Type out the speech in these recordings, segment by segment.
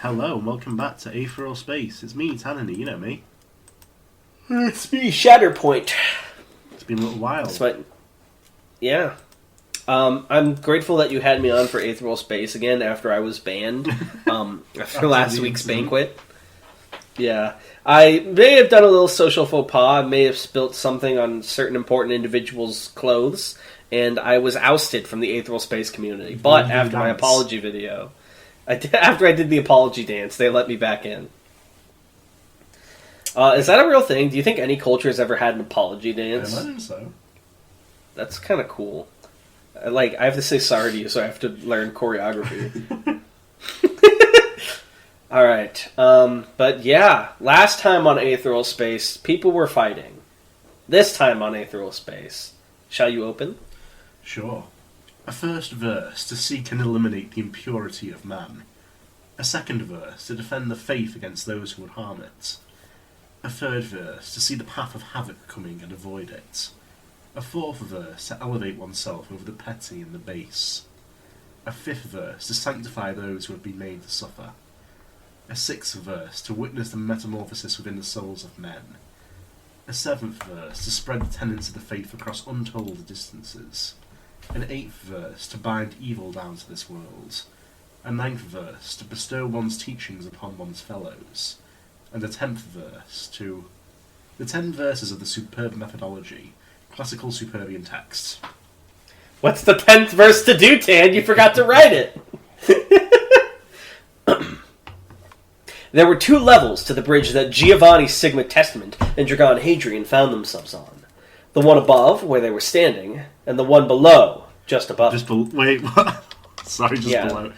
Hello and welcome back to Aetheral Space. It's me, Tanany, you know me. It's me, Shatterpoint. It's been a little while. Yeah. I'm grateful that you had me on for Aetheral Space again after I was banned after last week's banquet. Yeah. I may have done a little social faux pas. I may have spilt something on certain important individuals' clothes, and I was ousted from the Aetheral Space community. But after my apology video, after I did the apology dance, they let me back in. Is that a real thing? Do you think any culture has ever had an apology dance? I imagine so. That's kind of cool. I have to say sorry to you, so I have to learn choreography. Alright, but yeah, last time on Aetheral Space, people were fighting. This time on Aetheral Space, shall you open? Sure. A first verse to seek and eliminate the impurity of man. A second verse to defend the faith against those who would harm it. A third verse to see the path of havoc coming and avoid it. A fourth verse to elevate oneself over the petty and the base. A fifth verse to sanctify those who have been made to suffer. A sixth verse to witness the metamorphosis within the souls of men. A seventh verse to spread the tenets of the faith across untold distances. An eighth verse to bind evil down to this world. A ninth verse to bestow one's teachings upon one's fellows. And a 10th verse to... The 10 verses of the superb methodology, classical Superbian text. What's the 10th verse to do, Tan? You forgot to write it! There were two levels to the bridge that Giovanni Sigma Testament and Dragon Hadrian found themselves on. The one above, where they were standing, and the one below, just above. Wait, what? Sorry, below.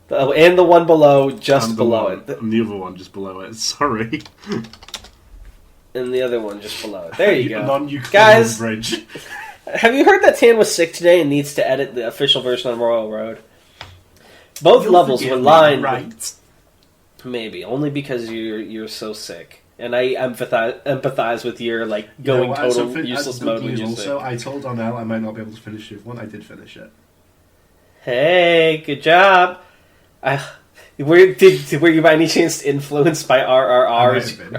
And the one below, just below it. And the other one just below it, sorry. And the other one just below it. There you go. Non-Euclidean Guys, bridge. Have you heard that Tan was sick today and needs to edit the official version on Royal Road? Both levels were lined... Right. Maybe, only because you're so sick. And I empathize with your, going total useless mode when you're sick. I told Donnell I might not be able to finish it. One, I did finish it. Hey, good job. Were you by any chance influenced by RRRs?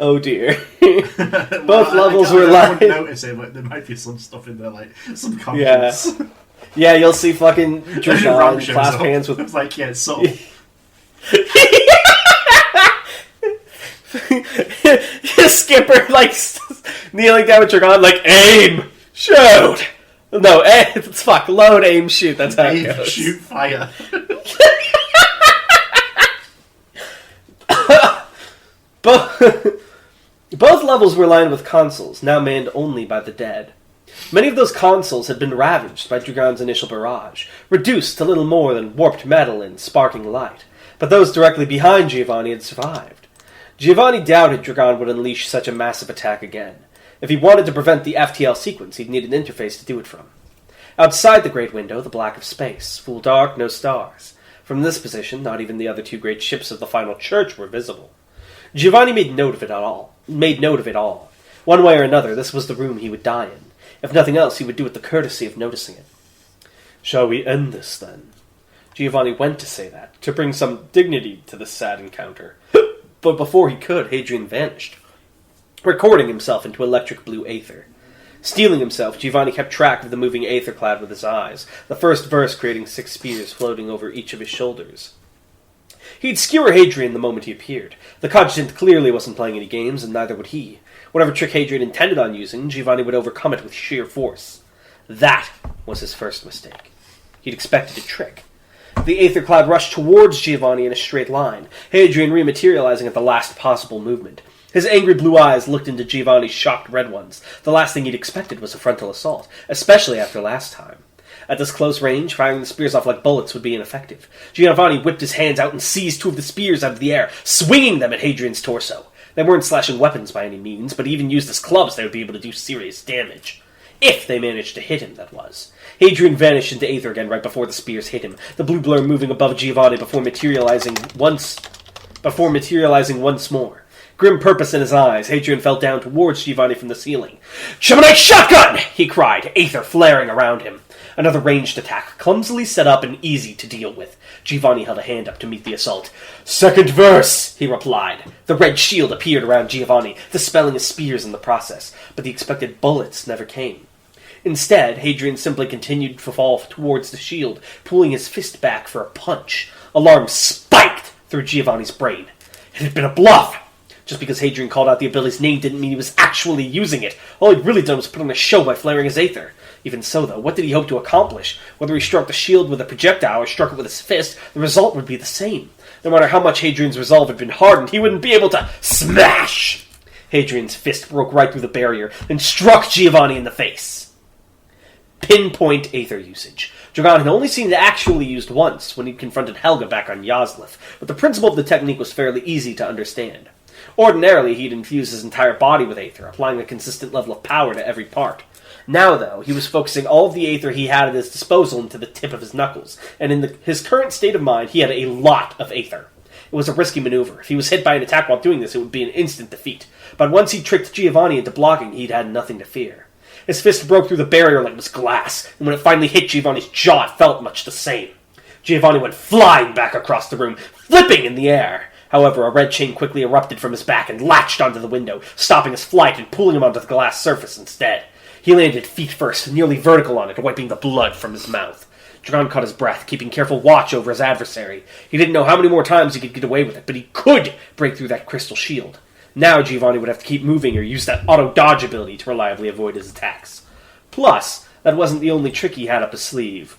Oh dear. Both levels were I wouldn't notice it, but there might be some stuff in there, some comments. Yeah, you'll see fucking Dragon clasp hands with... It's it's subtle. Skipper, kneeling down with Dragon, aim! Shoot! No, it's load, aim, shoot, that's how it goes. Shoot, fire. Both levels were lined with consoles, now manned only by the dead. Many of those consoles had been ravaged by Dragon's initial barrage, reduced to little more than warped metal and sparking light, but those directly behind Giovanni had survived. Giovanni doubted Dragon would unleash such a massive attack again. If he wanted to prevent the FTL sequence, he'd need an interface to do it from. Outside the great window, the black of space, full dark, no stars. From this position, not even the other two great ships of the final church were visible. Giovanni made note of it all. One way or another, this was the room he would die in. If nothing else, he would do it the courtesy of noticing it. Shall we end this, then? Giovanni went to say that, to bring some dignity to this sad encounter. But before he could, Hadrian vanished, recording himself into electric blue aether. Steeling himself, Giovanni kept track of the moving aether cloud with his eyes, the first verse creating 6 spears floating over each of his shoulders. He'd skewer Hadrian the moment he appeared. The Cogitant clearly wasn't playing any games, and neither would he. Whatever trick Hadrian intended on using, Giovanni would overcome it with sheer force. That was his first mistake. He'd expected a trick. The aether cloud rushed towards Giovanni in a straight line, Hadrian rematerializing at the last possible movement. His angry blue eyes looked into Giovanni's shocked red ones. The last thing he'd expected was a frontal assault, especially after last time. At this close range, firing the spears off like bullets would be ineffective. Giovanni whipped his hands out and seized 2 of the spears out of the air, swinging them at Hadrian's torso. They weren't slashing weapons by any means, but even used as clubs they would be able to do serious damage. If they managed to hit him, that was. Hadrian vanished into aether again right before the spears hit him, the blue blur moving above Giovanni before materializing once more. Grim purpose in his eyes, Hadrian fell down towards Giovanni from the ceiling. "Shamanite shotgun!" he cried, aether flaring around him. Another ranged attack, clumsily set up and easy to deal with. Giovanni held a hand up to meet the assault. "Second verse," he replied. The red shield appeared around Giovanni, dispelling his spears in the process, but the expected bullets never came. Instead, Hadrian simply continued to fall towards the shield, pulling his fist back for a punch. Alarm spiked through Giovanni's brain. It had been a bluff! Just because Hadrian called out the ability's name didn't mean he was actually using it. All he'd really done was put on a show by flaring his aether. Even so, though, what did he hope to accomplish? Whether he struck the shield with a projectile or struck it with his fist, the result would be the same. No matter how much Hadrian's resolve had been hardened, he wouldn't be able to smash! Hadrian's fist broke right through the barrier and struck Giovanni in the face. Pinpoint aether usage. Dragon had only seen it actually used once, when he'd confronted Helga back on Yaslif, but the principle of the technique was fairly easy to understand. Ordinarily, he'd infuse his entire body with aether, applying a consistent level of power to every part. Now, though, he was focusing all of the aether he had at his disposal into the tip of his knuckles, and in his current state of mind, he had a lot of aether. It was a risky maneuver. If he was hit by an attack while doing this, it would be an instant defeat. But once he tricked Giovanni into blocking, he'd had nothing to fear. His fist broke through the barrier like it was glass, and when it finally hit Giovanni's jaw, it felt much the same. Giovanni went flying back across the room, flipping in the air. However, a red chain quickly erupted from his back and latched onto the window, stopping his flight and pulling him onto the glass surface instead. He landed feet first, nearly vertical on it, wiping the blood from his mouth. Dragon caught his breath, keeping careful watch over his adversary. He didn't know how many more times he could get away with it, but he could break through that crystal shield. Now Giovanni would have to keep moving or use that auto-dodge ability to reliably avoid his attacks. Plus, that wasn't the only trick he had up his sleeve.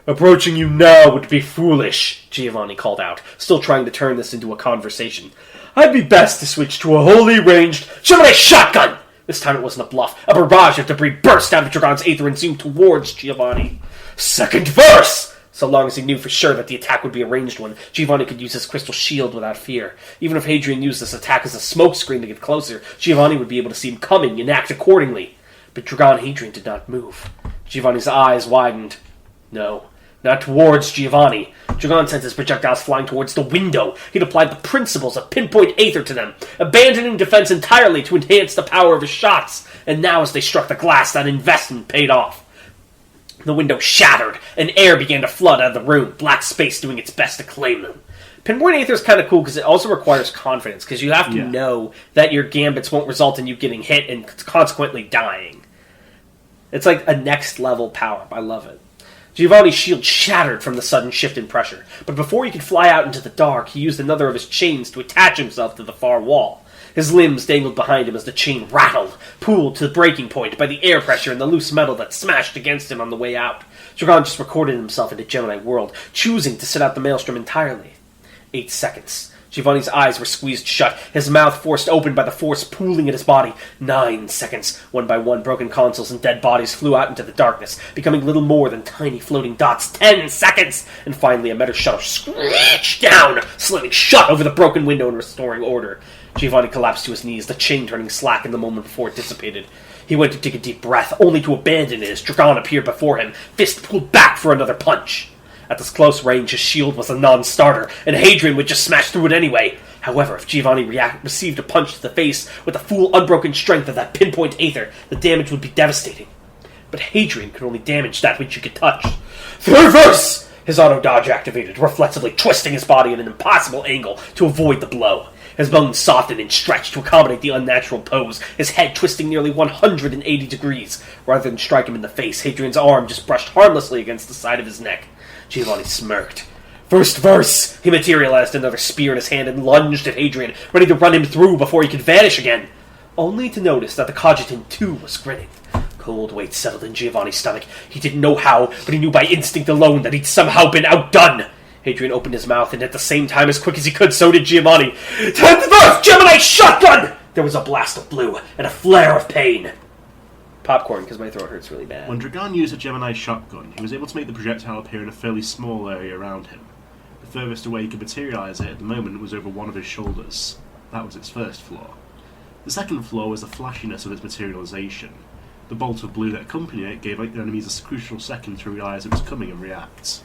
"Approaching you now would be foolish," Giovanni called out, still trying to turn this into a conversation. "I'd be best to switch to a wholly ranged Gemini shotgun!" This time it wasn't a bluff. A barrage of debris burst out of Dragon's aether and zoomed towards Giovanni. "Second verse!" So long as he knew for sure that the attack would be a ranged one, Giovanni could use his crystal shield without fear. Even if Hadrian used this attack as a smokescreen to get closer, Giovanni would be able to see him coming and act accordingly. But Dragon Hadrian did not move. Giovanni's eyes widened. No, not towards Giovanni. Dragon sent his projectiles flying towards the window. He'd applied the principles of pinpoint aether to them, abandoning defense entirely to enhance the power of his shots. And now as they struck the glass, that investment paid off. The window shattered, and air began to flood out of the room, black space doing its best to claim them. Pinpoint aether is kind of cool because it also requires confidence, because you have to know that your gambits won't result in you getting hit and consequently dying. It's like a next level power. I love it. Giovanni's shield shattered from the sudden shift in pressure, but before he could fly out into the dark, he used another of his chains to attach himself to the far wall. His limbs dangled behind him as the chain rattled, pulled to the breaking point by the air pressure and the loose metal that smashed against him on the way out. Dragon just recorded himself into Gemini world, choosing to sit out the maelstrom entirely. 8 seconds. Giovanni's eyes were squeezed shut, his mouth forced open by the force pooling at his body. 9 seconds. One by one, broken consoles and dead bodies flew out into the darkness, becoming little more than tiny floating dots. 10 seconds! And finally, a metal shutter screeched down, slamming shut over the broken window and restoring order. Giovanni collapsed to his knees, the chain turning slack in the moment before it dissipated. He went to take a deep breath, only to abandon it as Dragon appeared before him, fist pulled back for another punch. At this close range, his shield was a non-starter, and Hadrian would just smash through it anyway. However, if Giovanni received a punch to the face with the full unbroken strength of that pinpoint aether, the damage would be devastating. But Hadrian could only damage that which he could touch. The reverse! His auto-dodge activated, reflexively twisting his body at an impossible angle to avoid the blow. His bones softened and stretched to accommodate the unnatural pose, his head twisting nearly 180 degrees. Rather than strike him in the face, Hadrian's arm just brushed harmlessly against the side of his neck. Giovanni smirked. First verse! He materialized another spear in his hand and lunged at Hadrian, ready to run him through before he could vanish again. Only to notice that the Cogitant too was grinning. Cold weight settled in Giovanni's stomach. He didn't know how, but he knew by instinct alone that he'd somehow been outdone. Hadrian opened his mouth, and at the same time, as quick as he could, so did Giovanni. 10th verse! Gemini shotgun! There was a blast of blue, and a flare of pain. Popcorn, because my throat hurts really bad. When Dragon used a Gemini shotgun, he was able to make the projectile appear in a fairly small area around him. The furthest away he could materialise it at the moment was over one of his shoulders. That was its first flaw. The second flaw was the flashiness of its materialisation. The bolt of blue that accompanied it gave their enemies a crucial second to realise it was coming and react.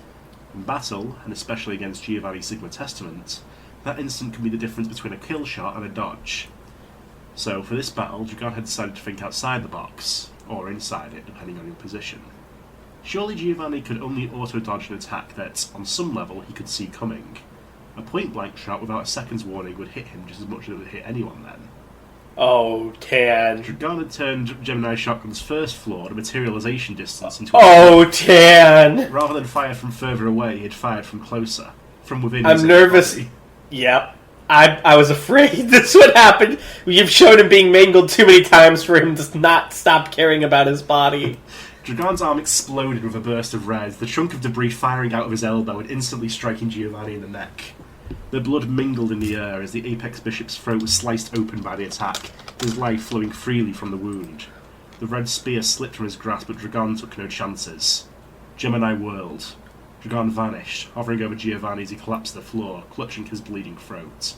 In battle, and especially against Giovanni's Sigma Testament, that instant could be the difference between a kill shot and a dodge. So, for this battle, Dragon had decided to think outside the box, or inside it, depending on your position. Surely Giovanni could only auto-dodge an attack that, on some level, he could see coming. A point-blank shot without a second's warning would hit him just as much as it would hit anyone then. Oh, Tan. Dragon had turned Gemini Shotgun's first flaw, the materialization distance, into Tan! Rather than fire from further away, he'd fired from closer. From within I'm his nervous. body. Yep. I was afraid this would happen. You've shown him being mangled too many times for him to not stop caring about his body. Dragon's arm exploded with a burst of red, the chunk of debris firing out of his elbow and instantly striking Giovanni in the neck. The blood mingled in the air as the Apex Bishop's throat was sliced open by the attack, his life flowing freely from the wound. The red spear slipped from his grasp, but Dragon took no chances. Gemini whirled. Dragon vanished, hovering over Giovanni as he collapsed to the floor, clutching his bleeding throat.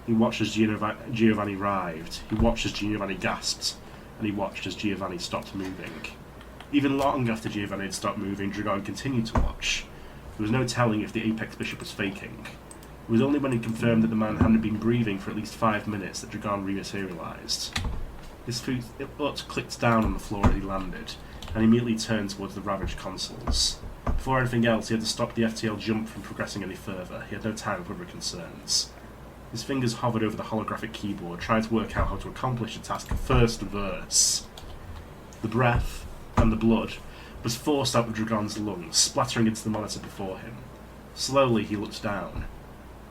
He watched as Giovanni writhed, he watched as Giovanni gasped, and he watched as Giovanni stopped moving. Even long after Giovanni had stopped moving, Dragon continued to watch. There was no telling if the Apex Bishop was faking. It was only when he confirmed that the man hadn't been breathing for at least 5 minutes that Dragon rematerialized. His foot clicked down on the floor as he landed, and immediately turned towards the ravaged consoles. Before anything else, he had to stop the FTL jump from progressing any further. He had no time for other concerns. His fingers hovered over the holographic keyboard, trying to work out how to accomplish the task of first verse. The breath, and the blood, was forced out of Dragon's lungs, splattering into the monitor before him. Slowly, he looked down.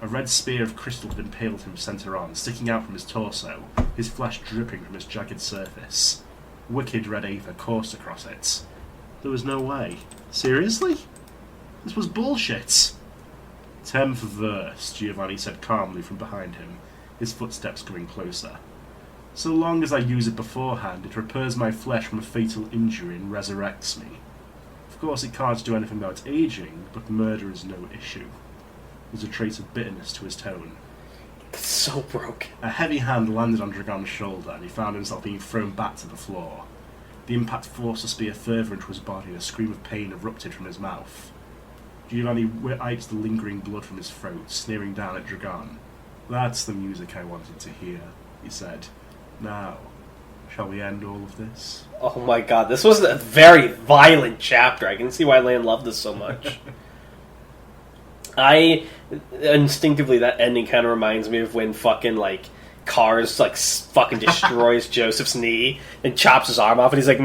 A red spear of crystal had impaled him centre on, sticking out from his torso, his flesh dripping from its jagged surface. Wicked red aether coursed across it. There was no way. Seriously? This was bullshit. 10th verse, Giovanni said calmly from behind him, his footsteps coming closer. So long as I use it beforehand, it repairs my flesh from a fatal injury and resurrects me. Of course it can't do anything about aging, but murder is no issue. There's a trace of bitterness to his tone. That's so broken. A heavy hand landed on Dragon's shoulder, and he found himself being thrown back to the floor. The impact forced the spear further into his body, and a scream of pain erupted from his mouth. Giovanni wiped the lingering blood from his throat, sneering down at Dragon. That's the music I wanted to hear, he said. Now, shall we end all of this? Oh my god, this was a very violent chapter. I can see why Lan loved this so much. Instinctively, that ending kind of reminds me of when fucking, Cars, fucking destroys Joseph's knee and chops his arm off, and he's like,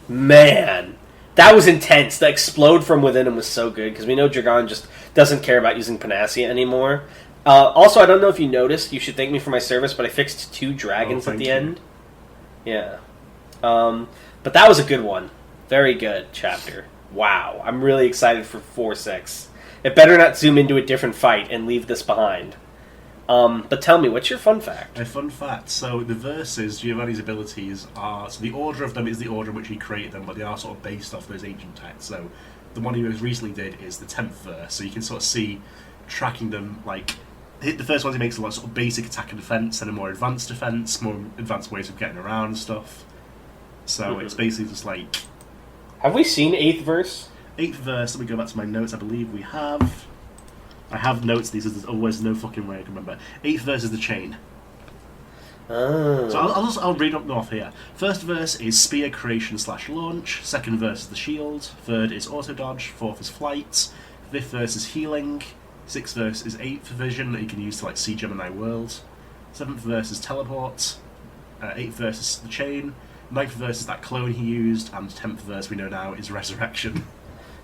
Man. That was intense. The explode from within him was so good, because we know Dragon just doesn't care about using Panacea anymore. Also, I don't know if you noticed, you should thank me for my service, but I fixed 2 dragons at the end. Yeah. But that was a good one. Very good chapter. Wow. I'm really excited for 4-6. It better not zoom into a different fight and leave this behind. But tell me, what's your fun fact? A fun fact. So the verses, Giovanni's abilities are... So the order of them is the order in which he created them, but they are sort of based off those ancient texts. So the one he most recently did is the 10th verse. So you can sort of see, tracking them, the first one he makes a lot of sort of basic attack and defense, and a more advanced defense, more advanced ways of getting around and stuff. So it's basically just Have we seen 8th verse? 8th verse, let me go back to my notes, I believe we have... I have notes these, there's always no fucking way I can remember. 8th verse is the chain. Oh. So I'll read up north here. First verse is spear creation / launch. Second verse is the shield. Third is auto dodge. Fourth is flight. Fifth verse is healing. Sixth verse is 8th vision that you can use to see Gemini world. 7th verse is teleport. 8th verse is the chain. 9th verse is that clone he used, and 10th verse we know now is resurrection.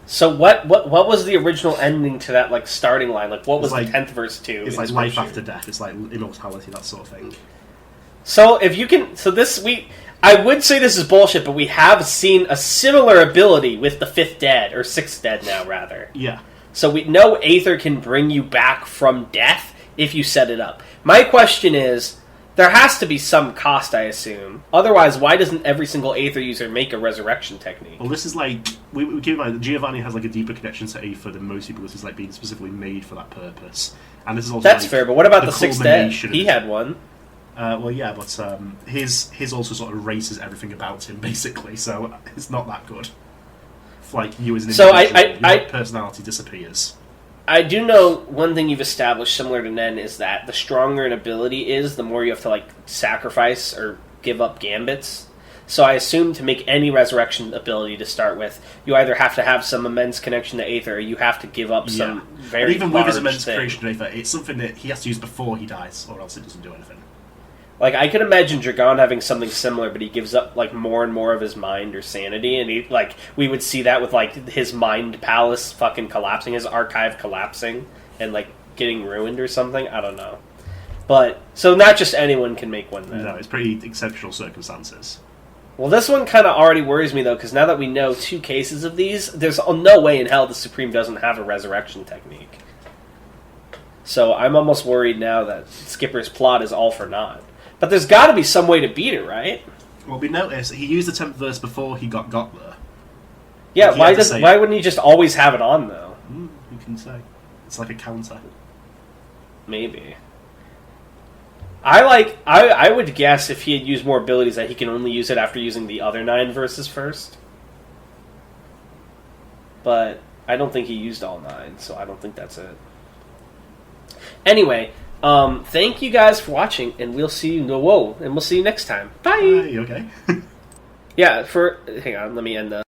So what was the original ending to that starting line? What was the 10th verse to? It's like life after death. It's like immortality, that sort of thing. So if you can, I would say this is bullshit, but we have seen a similar ability with the 5th dead or 6th dead now, rather. Yeah. So we know Aether can bring you back from death if you set it up. My question is, there has to be some cost, I assume. Otherwise, why doesn't every single Aether user make a resurrection technique? Well, this is we keep in mind that Giovanni has a deeper connection to Aether than most people. This is being specifically made for that purpose. And this is also That's fair, but what about the 6th dead? Of... He had one. Well, yeah, but his also sort of erases everything about him, basically, so it's not that good. You as an individual, your personality disappears. I do know one thing you've established similar to Nen is that the stronger an ability is, the more you have to sacrifice or give up gambits. So I assume to make any resurrection ability to start with, you either have to have some immense connection to Aether, or you have to give up some very and even with his large immense thing. creation to Aether, it's something that he has to use before he dies, or else it doesn't do anything. Like, I could imagine Dragon having something similar, but he gives up, like, more and more of his mind or sanity, and he, like, we would see that with, like, his mind palace fucking collapsing, his archive collapsing, and, like, getting ruined or something. I don't know. But, so not just anyone can make one then. No, it's pretty exceptional circumstances. Well, this one kind of already worries me, though, because now that we know 2 cases of these, there's no way in hell the Supreme doesn't have a resurrection technique. So I'm almost worried now that Skipper's plot is all for naught. But there's got to be some way to beat it, right? Well, we noticed he used the 10th verse before he got there. Yeah, why wouldn't he just always have it on, though? You can say. It's like a counter. Maybe. I would guess if he had used more abilities that he can only use it after using the other 9 verses first. But I don't think he used all 9, so I don't think that's it. Anyway, thank you guys for watching, and we'll see you next time. Bye! You okay? Yeah, hang on, let me end the...